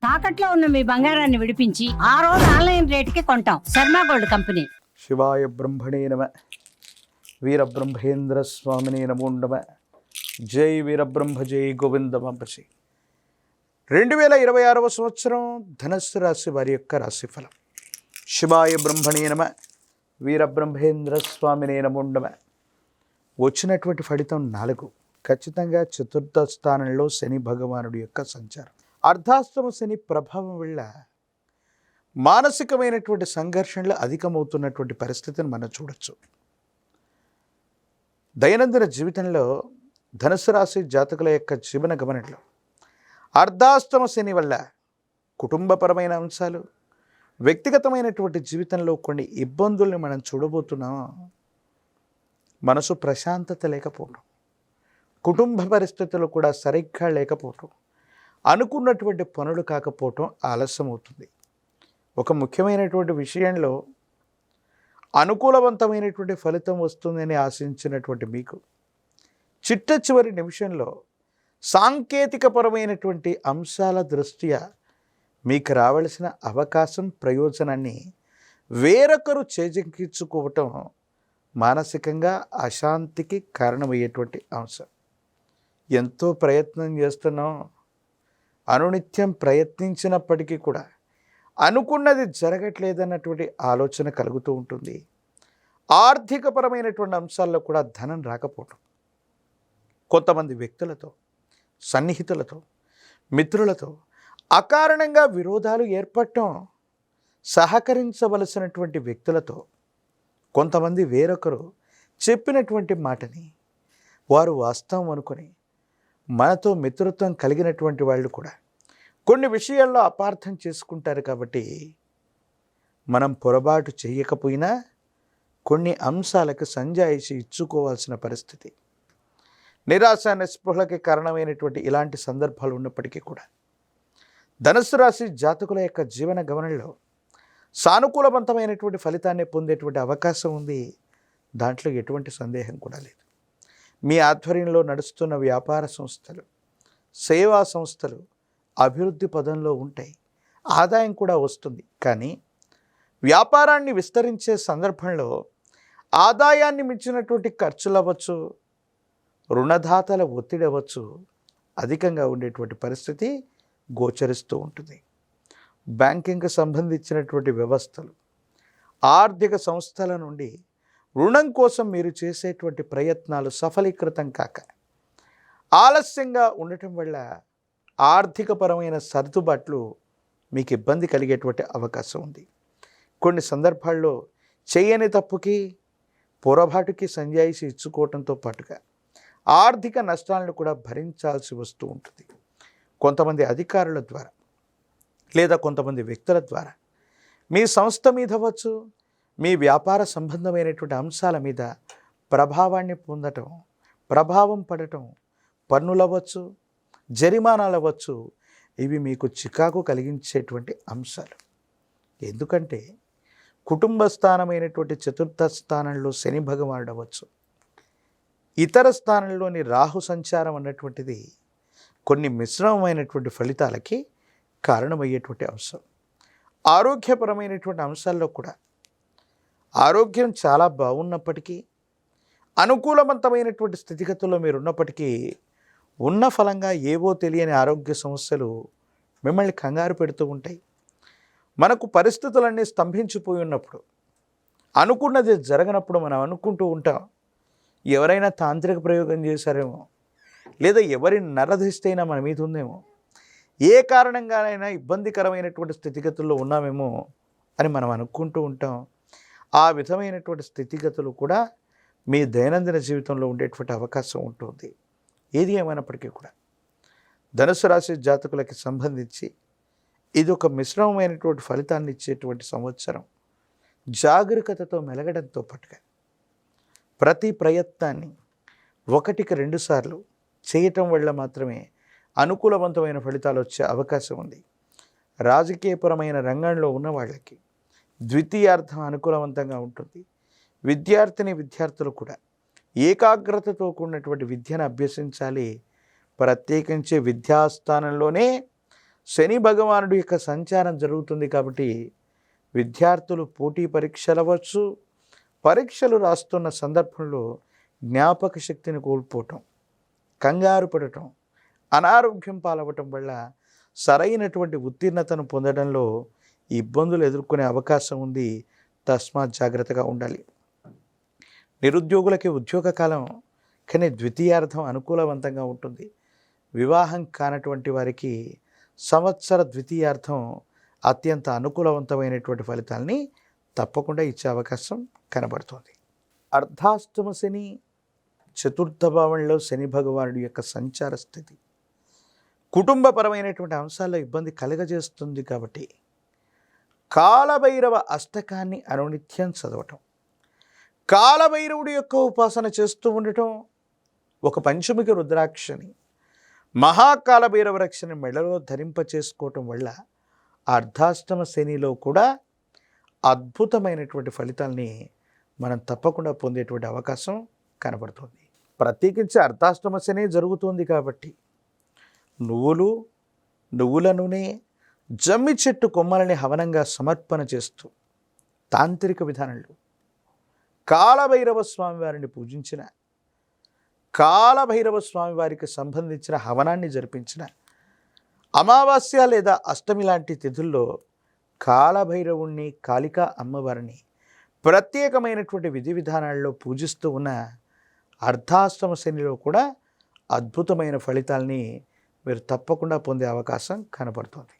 తాకట్లో ఉన్న మీ బంగారాన్ని విడిపించి ఆ రోజు ఆన్లైన్ రేటుకి కొంటాం. Sharma gold company. శివాయ బ్రహ్మణే నమ. వీరబ్రహ్మేంద్ర స్వామినే నమో నమ. జై వీరబ్రహ్మ జై గోవిందమంబసి. 2026వ సంవత్సరం ధనస్సు రాశి వారి యొక్క రాశిఫలం. శివాయ బ్రహ్మణే నమ. వీరబ్రహ్మేంద్ర స్వామినే నమో నమ. వచ్చినటువంటి ఫలితం 4. ఖచ్చితంగా చతుర్థ స్థానంలో శని భగవానుడి యొక్క సంచారం. అర్ధాష్టమ శని ప్రభావం వల్ల మానసికమైనటువంటి సంఘర్షణలు అధికమవుతున్నటువంటి పరిస్థితిని మనం చూడొచ్చు. దైనందిన జీవితంలో ధనుసు రాశి జాతకుల యొక్క జీవన గమనంలో అర్ధాష్టమ శని వల్ల కుటుంబపరమైన అంశాలు, వ్యక్తిగతమైనటువంటి జీవితంలో కొన్ని ఇబ్బందుల్ని మనం చూడబోతున్నాం. మనసు ప్రశాంతత లేకపోవడం, కుటుంబ పరిస్థితులు కూడా సరిగ్గా లేకపోవటం, అనుకున్నటువంటి పనులు కాకపోవటం ఆలస్యం అవుతుంది. ఒక ముఖ్యమైనటువంటి విషయంలో అనుకూలవంతమైనటువంటి ఫలితం వస్తుందని ఆశించినటువంటి మీకు చిట్ట చివరి నిమిషంలో సాంకేతికపరమైనటువంటి అంశాల దృష్ట్యా మీకు రావలసిన అవకాశం, ప్రయోజనాన్ని వేరొకరు చేజిక్కించుకోవటం మానసికంగా అశాంతికి కారణమయ్యేటువంటి అంశం. ఎంతో ప్రయత్నం చేస్తున్నాం, అనునిత్యం ప్రయత్నించినప్పటికీ కూడా అనుకున్నది జరగట్లేదన్నటువంటి ఆలోచన కలుగుతూ ఉంటుంది. ఆర్థికపరమైనటువంటి అంశాల్లో కూడా ధనం రాకపోవటం, కొంతమంది వ్యక్తులతో, సన్నిహితులతో, మిత్రులతో అకారణంగా విరోధాలు ఏర్పడటం, సహకరించవలసినటువంటి వ్యక్తులతో కొంతమంది వేరొకరు చెప్పినటువంటి మాటని వారు వాస్తవం అనుకొని మనతో మిత్రత్వం కలిగినటువంటి వాళ్ళు కూడా కొన్ని విషయాల్లో అపార్థం చేసుకుంటారు. కాబట్టి మనం పొరపాటు చేయకపోయినా కొన్ని అంశాలకు సంజాయిషి ఇచ్చుకోవాల్సిన పరిస్థితి, నిరాశ నిస్పృహలకి కారణమైనటువంటి ఇలాంటి సందర్భాలు ఉన్నప్పటికీ కూడా ధనుసు రాశి జాతకుల యొక్క జీవన గమనంలో సానుకూలవంతమైనటువంటి ఫలితాన్ని పొందేటువంటి అవకాశం ఉంది. దాంట్లో ఎటువంటి సందేహం కూడా లేదు. మీ ఆధ్వర్యంలో నడుస్తున్న వ్యాపార సంస్థలు, సేవా సంస్థలు అభివృద్ధి పదంలో ఉంటాయి, ఆదాయం కూడా వస్తుంది. కానీ వ్యాపారాన్ని విస్తరించే సందర్భంలో ఆదాయాన్ని మించినటువంటి ఖర్చులు అవ్వచ్చు, రుణదాతల ఒత్తిడి అవ్వచ్చు, అధికంగా ఉండేటువంటి పరిస్థితి గోచరిస్తూ ఉంటుంది. బ్యాంకింగ్కి సంబంధించినటువంటి వ్యవస్థలు, ఆర్థిక సంస్థల నుండి రుణం కోసం మీరు చేసేటువంటి ప్రయత్నాలు సఫలీకృతం కాక ఆలస్యంగా ఉండటం వల్ల ఆర్థికపరమైన సర్దుబాట్లు మీకు ఇబ్బంది కలిగేటువంటి అవకాశం ఉంది. కొన్ని సందర్భాల్లో చేయని తప్పుకి, పొరపాటుకి సంజాయిషి ఇచ్చుకోవడంతో పాటుగా ఆర్థిక నష్టాలను కూడా భరించాల్సి వస్తూ ఉంటుంది. కొంతమంది అధికారుల ద్వారా లేదా కొంతమంది వ్యక్తుల ద్వారా మీ సంస్థ మీద అవ్వచ్చు, మీ వ్యాపార సంబంధమైనటువంటి అంశాల మీద ప్రభావాన్ని పొందటం, ప్రభావం పడటం, పన్నులు అవ్వచ్చు, జరిమానాలు అవ్వచ్చు, ఇవి మీకు చికాకు కలిగించేటువంటి అంశాలు. ఎందుకంటే కుటుంబ స్థానమైనటువంటి చతుర్థ స్థానంలో శని భగవానుడు అవ్వచ్చు, ఇతర స్థానంలోని రాహు సంచారం అన్నటువంటిది కొన్ని మిశ్రమమైనటువంటి ఫలితాలకి కారణమయ్యేటువంటి అంశం. ఆరోగ్యపరమైనటువంటి అంశాల్లో కూడా ఆరోగ్యం చాలా బాగున్నప్పటికీ, అనుకూలవంతమైనటువంటి స్థితిగతుల్లో మీరు ఉన్నప్పటికీ ఉన్న ఫలంగా ఏవో తెలియని ఆరోగ్య సమస్యలు మిమ్మల్ని కంగారు పెడుతూ ఉంటాయి. మనకు పరిస్థితులన్నీ స్తంభించిపోయి ఉన్నప్పుడు, అనుకున్నది జరగనప్పుడు మనం అనుకుంటూ ఉంటాం, ఎవరైనా తాంత్రిక ప్రయోగం చేశారేమో, లేదా ఎవరి నరధిస్తైనా మన మీద ఉందేమో, ఏ కారణంగానైనా ఇబ్బందికరమైనటువంటి స్థితిగతుల్లో ఉన్నామేమో అని మనం అనుకుంటూ ఉంటాం. ఆ విధమైనటువంటి స్థితిగతులు కూడా మీ దైనందిన జీవితంలో ఉండేటువంటి అవకాశం ఉంటుంది. ఏది ఏమైనప్పటికీ కూడా ధనుసు రాశి జాతకులకి సంబంధించి ఇది ఒక మిశ్రమమైనటువంటి ఫలితాన్ని ఇచ్చేటువంటి సంవత్సరం. జాగరూకతతో మెలగడంతో పాటుగా ప్రతి ప్రయత్నాన్ని 1-2 సార్లు చేయటం వల్ల మాత్రమే అనుకూలవంతమైన ఫలితాలు వచ్చే అవకాశం ఉంది. రాజకీయపరమైన రంగంలో ఉన్న వాళ్ళకి ద్వితీయార్థం అనుకూలవంతంగా ఉంటుంది. విద్యార్థులు కూడా ఏకాగ్రతతో కూడినటువంటి విద్యను అభ్యసించాలి. ప్రత్యేకించి విద్యాస్థానంలోనే శని భగవానుడి యొక్క సంచారం జరుగుతుంది కాబట్టి విద్యార్థులు పోటీ పరీక్షలు అవ్వచ్చు, పరీక్షలు రాస్తున్న సందర్భంలో జ్ఞాపక శక్తిని కోల్పోవటం, కంగారు పడటం, అనారోగ్యం పాలవటం వల్ల సరైనటువంటి ఉత్తీర్ణతను పొందడంలో ఇబ్బందులు ఎదుర్కొనే అవకాశం ఉంది. తస్మాత్ జాగ్రత్తగా ఉండాలి. నిరుద్యోగులకి ఉద్యోగ కాలం కానీ ద్వితీయార్థం అనుకూలవంతంగా ఉంటుంది. వివాహం కానటువంటి వారికి సంవత్సర ద్వితీయార్థం అత్యంత అనుకూలవంతమైనటువంటి ఫలితాలని తప్పకుండా ఇచ్చే అవకాశం కనబడుతుంది. అర్ధాష్టమ శని, చతుర్థ భావంలో శని భగవానుడి యొక్క సంచార స్థితి కుటుంబపరమైనటువంటి అంశాల్లో ఇబ్బంది కలుగజేస్తుంది. కాబట్టి కాలభైరవ అష్టకాన్ని అనునిత్యం చదవటం, కాలభైరవుడి యొక్క ఉపాసన చేస్తూ ఉండటం, ఒక పంచముఖి రుద్రాక్షని, మహాకాలభైరవ రక్షని మెడలో ధరింప చేసుకోవటం వల్ల అర్ధాష్టమ శనిలో కూడా అద్భుతమైనటువంటి ఫలితాల్ని మనం తప్పకుండా పొందేటువంటి అవకాశం కనబడుతుంది. ప్రత్యేకించి అర్ధాష్టమ శని జరుగుతుంది కాబట్టి నువ్వుల నూనె, జమ్మి చెట్టు కొమ్మలని హవనంగా సమర్పణ చేస్తూ తాంత్రిక విధానంలో కాలభైరవ స్వామి వారిని పూజించిన, కాలభైరవ స్వామి వారికి సంబంధించిన హవనాన్ని జరిపించిన, అమావాస్య లేదా అష్టమి లాంటి తిథుల్లో కాలభైరవుణ్ణి, కాళికా అమ్మవారిని ప్రత్యేకమైనటువంటి విధి విధానాల్లో పూజిస్తూ ఉన్న అర్ధాష్టమ శనిలో కూడా అద్భుతమైన ఫలితాల్ని మీరు తప్పకుండా పొందే అవకాశం కనబడుతుంది.